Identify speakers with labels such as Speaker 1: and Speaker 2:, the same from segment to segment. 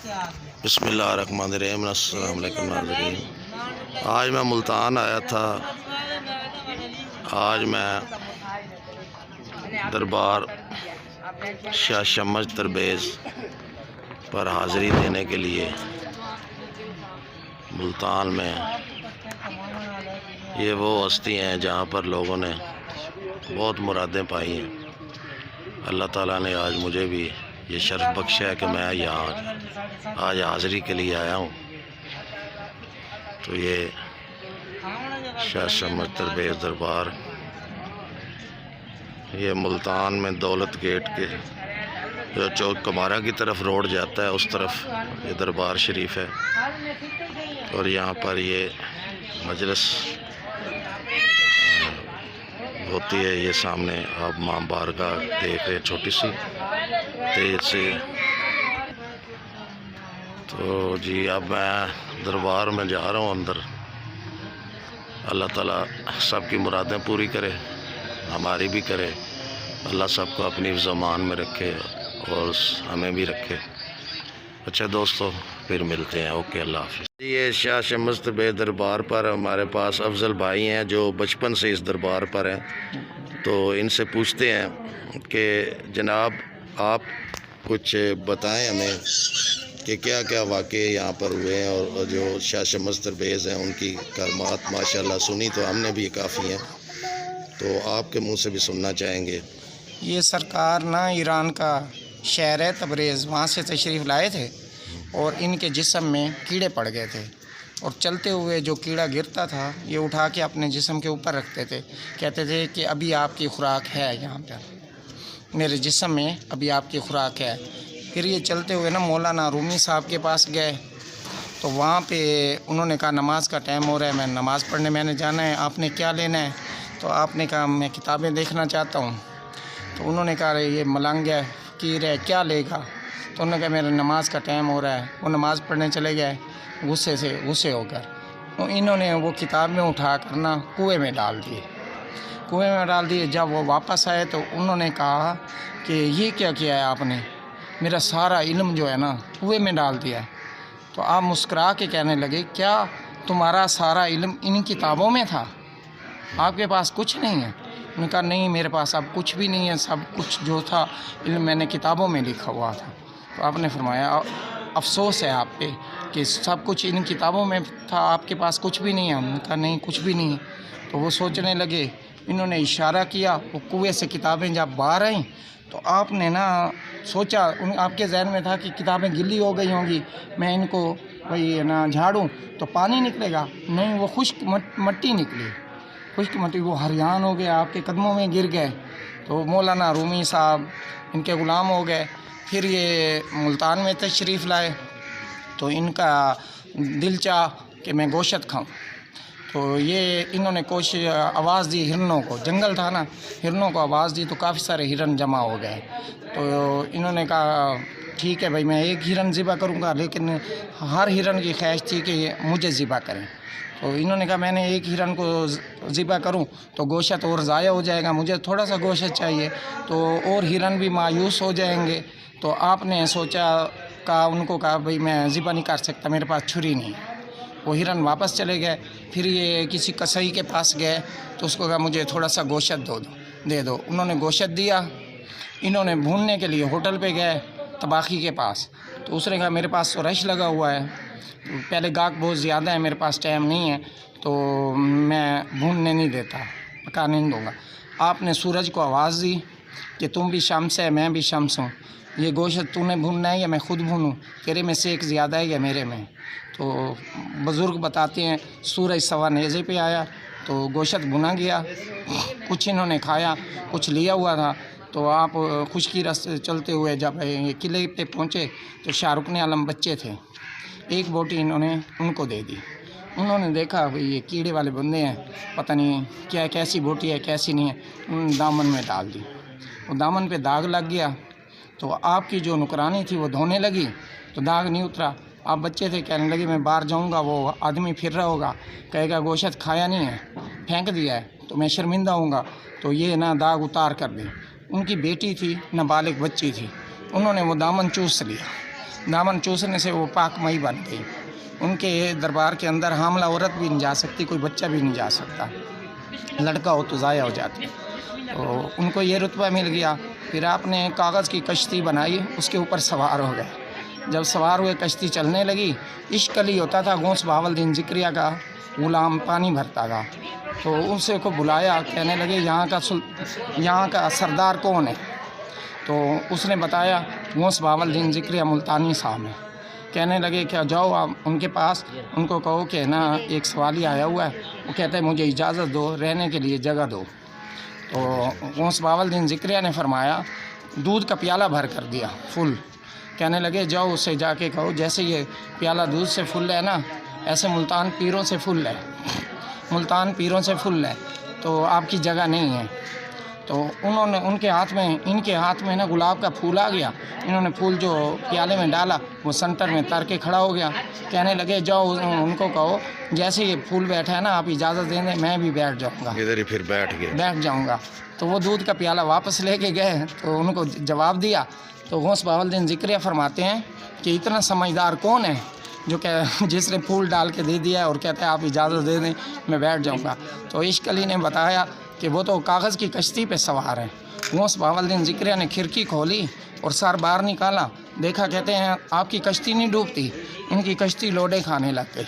Speaker 1: बिस्मिल्लाहिर्रहमानिर्रहीम। अस्सलाम वालेकुम नाज़रीन। आज मैं मुल्तान आया था। आज मैं दरबार शाह शम्स दरवेज़ पर हाज़िरी देने के लिए मुल्तान में। ये वो हस्ती हैं जहाँ पर लोगों ने बहुत मुरादें पाई हैं। अल्लाह ताला ने आज मुझे भी ये शर्फ बख्शा है कि मैं यहाँ आज हाज़िरी के लिए आया हूँ। तो ये शाह शम्स दरवेज़ दरबार, ये मुल्तान में दौलत गेट के जो चौक कमारा की तरफ रोड जाता है उस तरफ ये दरबार शरीफ है। और यहाँ पर ये मजलिस होती है। ये सामने आप मां बारगाह देख रहे हैं, छोटी सी तेज से। तो जी अब मैं दरबार में जा रहा हूँ अंदर। अल्लाह ताला सबकी मुरादें पूरी करे, हमारी भी करे। अल्लाह सबको अपनी ज़मान में रखे और हमें भी रखे। अच्छा दोस्तों, फिर मिलते हैं। ओके, अल्लाह हाफ़िज़। ये शाह शम्स दरवेज़ दरबार पर हमारे पास अफजल भाई हैं जो बचपन से इस दरबार पर हैं। तो इनसे पूछते हैं कि जनाब आप कुछ बताएं हमें कि क्या क्या वाक़े यहाँ पर हुए हैं। और जो शाह शम्स दरवेज़ हैं उनकी करमात माशाल्लाह सुनी तो हमने भी काफ़ी हैं, तो आपके मुँह से भी सुनना चाहेंगे।
Speaker 2: ये सरकार ना ईरान का शहर है तबरेज़, वहाँ से तशरीफ़ लाए थे और इनके जिस्म में कीड़े पड़ गए थे। और चलते हुए जो कीड़ा गिरता था ये उठा के अपने जिस्म के ऊपर रखते थे। कहते थे कि अभी आपकी खुराक है, यहाँ पर मेरे जिस्म में अभी आपकी खुराक है। फिर ये चलते हुए ना मौलाना रूमी साहब के पास गए तो वहाँ पे उन्होंने कहा नमाज का टाइम हो रहा है, मैं नमाज़ पढ़ने मैंने जाना है, आपने क्या लेना है? तो आपने कहा मैं किताबें देखना चाहता हूँ। तो उन्होंने कहा ये मलंग है, कीर है, क्या लेगा? तो उन्होंने कहा मेरा नमाज का टाइम हो रहा है। वो नमाज़ पढ़ने चले गए गुस्से होकर। तो इन्होंने वो किताब में उठा कर ना कुएँ में डाल दिए। जब वो वापस आए तो उन्होंने कहा कि ये क्या किया है आपने? मेरा सारा इल्म जो है ना कुएँ में डाल दिया है। तो आप मुस्कुरा के कहने लगे क्या तुम्हारा सारा इल्म इन किताबों में था, आपके पास कुछ नहीं है? उन्होंने कहा नहीं, मेरे पास अब कुछ भी नहीं है, सब कुछ जो था इल्म मैंने किताबों में लिखा हुआ था। तो आपने फरमाया अफसोस है आप पे कि सब कुछ इन किताबों में था, आपके पास कुछ भी नहीं है। उन्होंने कहा नहीं, कुछ भी नहीं है। तो वो सोचने लगे। इन्होंने इशारा किया, वो कुएँ से किताबें जब बाहर आई तो आपने ना सोचा, आपके जहन में था कि किताबें गिल्ली हो गई होंगी, मैं इनको वही ना झाड़ूं तो पानी निकलेगा। नहीं, वो खुश्क मट्टी निकली, खुश्क मट्टी। वो हरियान हो गया, आपके कदमों में गिर गए। तो मौलाना रूमी साहब इनके ग़ुलाम हो गए। फिर ये मुल्तान में तशरीफ़ लाए तो इनका दिल चाह कि मैं गोश्त खाऊं। तो ये इन्होंने आवाज़ दी हिरनों को, जंगल था ना, हिरनों को आवाज़ दी तो काफ़ी सारे हिरन जमा हो गए। तो इन्होंने कहा ठीक है भाई, मैं एक हिरन ज़िबा करूँगा, लेकिन हर हिरन की ख्वाहिश थी कि मुझे ज़िबा करें। तो इन्होंने कहा मैंने एक हिरन को ज़िबा करूं तो गोश्त और ज़ाया हो जाएगा, मुझे थोड़ा सा गोश्त चाहिए, तो और हिरन भी मायूस हो जाएंगे। तो आपने उनको कहा भाई मैं ज़िबा नहीं कर सकता, मेरे पास छुरी नहीं है। वो हिरन वापस चले गए। फिर ये किसी कसाई के पास गए तो उसको कहा मुझे थोड़ा सा गोश्त दे दो। उन्होंने गोश्त दिया। इन्होंने भूनने के लिए होटल पे गए तबाखी के पास, तो उसने कहा मेरे पास तो रश लगा हुआ है, पहले गाहक बहुत ज़्यादा है, मेरे पास टाइम नहीं है, तो मैं भूनने नहीं देता, पकाने नहीं दूँगा। आपने सूरज को आवाज़ दी कि तुम भी शम्स है, मैं भी शम्स हूँ, ये गोश्त तूने भूनना है या मैं ख़ुद भूनूँ? तेरे में सेक ज़्यादा है या मेरे में? तो बुज़ुर्ग बताते हैं सूरज सवा नेज़े पे आया तो गोश्त भुना गया। कुछ इन्होंने खाया, कुछ लिया हुआ था। तो आप खुशकी रास्ते चलते हुए जब ये किले पे पहुँचे तो शाहरुख आलम बच्चे थे, एक बोटी इन्होंने उनको दे दी। उन्होंने देखा भाई ये कीड़े वाले बंदे हैं, पता नहीं क्या कैसी बोटी है कैसी नहीं है, उन्होंने दामन में डाल दी। वो दामन पे दाग लग गया तो आपकी जो नुकरानी थी वो धोने लगी तो दाग नहीं उतरा। आप बच्चे थे, कहने लगे मैं बाहर जाऊंगा, वो आदमी फिर रहा होगा, कहेगा गोश्त खाया नहीं है, फेंक दिया है, तो मैं शर्मिंदा होऊंगा, तो ये ना दाग उतार कर दी। उनकी बेटी थी, नाबालिग बच्ची थी, उन्होंने वो दामन चूस लिया। दामन चूसने से वो पाकमई बन गई। उनके दरबार के अंदर हामला औरत भी नहीं जा सकती, कोई बच्चा भी नहीं जा सकता, लड़का हो तो ज़ाया हो जाती। तो उनको ये रुतबा मिल गया। फिर आपने कागज़ की कश्ती बनाई, उसके ऊपर सवार हो गए। जब सवार हुए, कश्ती चलने लगी। इश्क अली होता था गौस बहावलदीन ज़िक्रिया का गुलाम, पानी भरता था। तो उनसे को बुलाया, कहने लगे यहाँ का सरदार कौन है? तो उसने बताया गौस बहावलदीन ज़िक्रिया मुल्तानी साहब हैं। कहने लगे क्या, जाओ आप उनके पास, उनको कहो कि ना एक सवाली आया हुआ है, वो कहते हैं मुझे इजाज़त दो, रहने के लिए जगह दो। तो गौस बहावलदीन ज़िक्रिया ने फरमाया, दूध का प्याला भर कर दिया फुल। कहने लगे जाओ उससे जाके कहो जैसे ये प्याला दूध से फुल है ना, ऐसे मुल्तान पीरों से फुल है, मुल्तान पीरों से फुल है, तो आपकी जगह नहीं है। तो उन्होंने इनके हाथ में ना गुलाब का फूल आ गया। इन्होंने फूल जो प्याले में डाला वो सेंटर में तर के खड़ा हो गया। कहने लगे जाओ उनको कहो जैसे ये फूल बैठा है ना, आप इजाज़त दे दें, मैं भी बैठ जाऊँगा।
Speaker 1: इधर ही फिर बैठ
Speaker 2: जाऊँगा। तो वो दूध का प्याला वापस लेके गए। तो उनको जवाब दिया। तो गौस बहावलदीन ज़िक्रिया फरमाते हैं कि इतना समझदार कौन है जो जिसने फूल डाल के दे दिया और कहते हैं आप इजाज़त दे दें, मैं बैठ जाऊँगा। तो इश्क अली ने बताया कि वो तो कागज़ की कश्ती पे सवार है। गौस बहावलदीन ज़िक्रिया ने खिड़की खोली और सर बाहर निकाला, देखा, कहते हैं आपकी कश्ती नहीं डूबती, इनकी कश्ती लोडे खाने लग गई।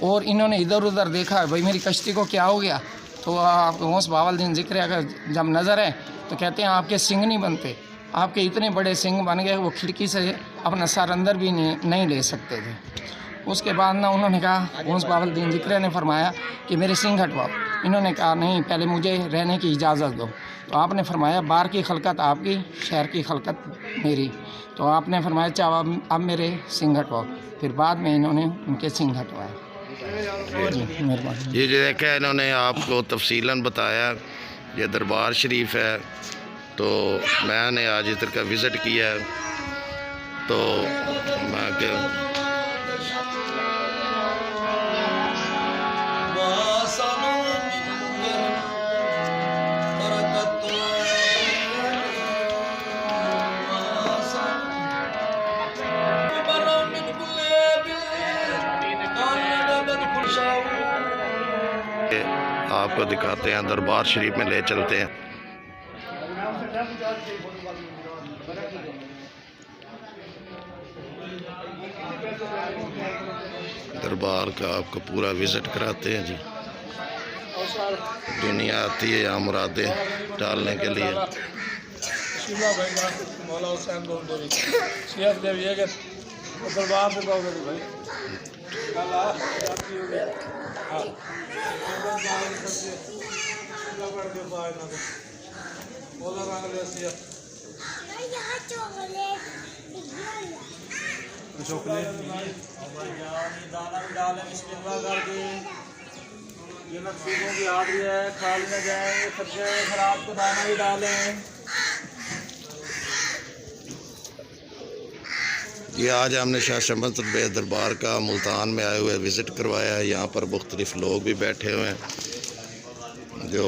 Speaker 2: और इन्होंने इधर उधर देखा, भाई मेरी कश्ती को क्या हो गया? तो आप गौस बहावलदीन ज़िक्रिया का जब नज़र है तो कहते हैं आपके सिंग नहीं बनते, आपके इतने बड़े सिंग बन गए वो खिड़की से अपना सर अंदर भी नहीं ले सकते थे। उसके बाद ना उन्होंने कहा, गौस बहावलदीन ज़िक्रिया ने फरमाया कि मेरे सिंग हटवाओ। इन्होंने कहा नहीं, पहले मुझे रहने की इजाज़त दो। तो आपने फरमाया बाहर की खलकत आपकी, शहर की खलकत मेरी। तो आपने फरमाया चाहो अब मेरे सिंग हटवाओ। फिर बाद में इन्होंने उनके सिंग हटवाए। जी मेहरबानी।
Speaker 1: ये जो देखा है इन्होंने आपको तफसीलन बताया, ये दरबार शरीफ है। तो मैंने आज इधर का विज़िट किया है। तो मैं क्या आपको दिखाते हैं, दरबार शरीफ में ले चलते हैं। दरबार का आपको पूरा विज़िट कराते हैं जी। दुनिया आती है यहाँ मुरादें डालने के लिए।
Speaker 3: ये नसीबों की हाज़िरी है, खाली न जाएंगे, सब्ज़ियाँ खराब को दाना भी डालें।
Speaker 1: ये आज हमने शाह शमस बे दरबार का मुल्तान में आए हुए विज़िट करवाया है। यहाँ पर मुख्तलिफ़ लोग भी बैठे हुए हैं जो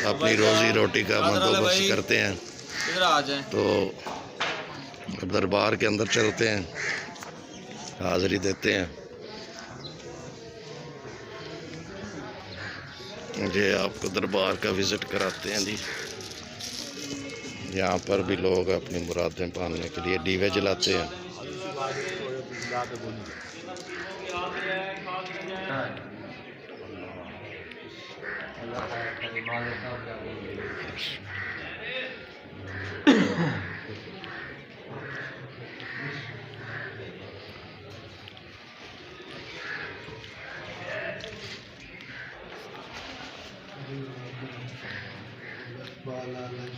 Speaker 1: अपनी रोज़ी रोटी का बंदोबस्त करते हैं।
Speaker 3: इधर आ जाएं।
Speaker 1: तो दरबार के अंदर चलते हैं, हाज़िरी देते हैं। मुझे आपको दरबार का विज़िट कराते हैं जी। यहाँ पर भी लोग अपनी मुरादें पाने के लिए दीवे जलाते हैं।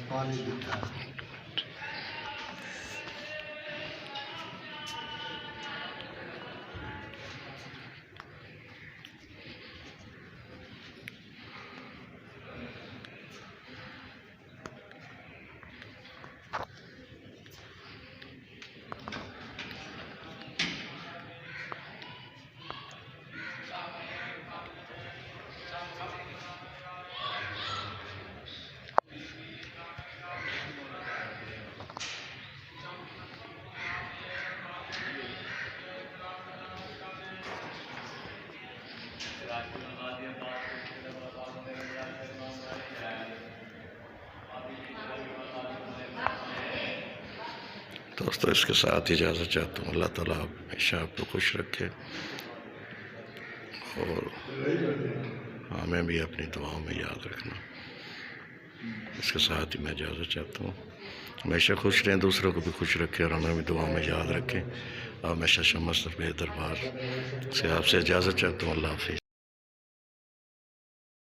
Speaker 4: पानी दिखता है।
Speaker 1: दोस्तों इसके साथ इजाज़त चाहता हूँ। अल्लाह ताला हमेशा आपको खुश रखे और हमें भी अपनी दुआओं में याद रखना। इसके साथ ही मैं इजाज़त चाहता हूँ। हमेशा खुश रहें, दूसरों को भी खुश रखें और हमें भी दुआओं में याद रखें। हमेशा शमस दरबार से आपसे इजाज़त चाहता हूँ। अल्लाह हाफ़िज़।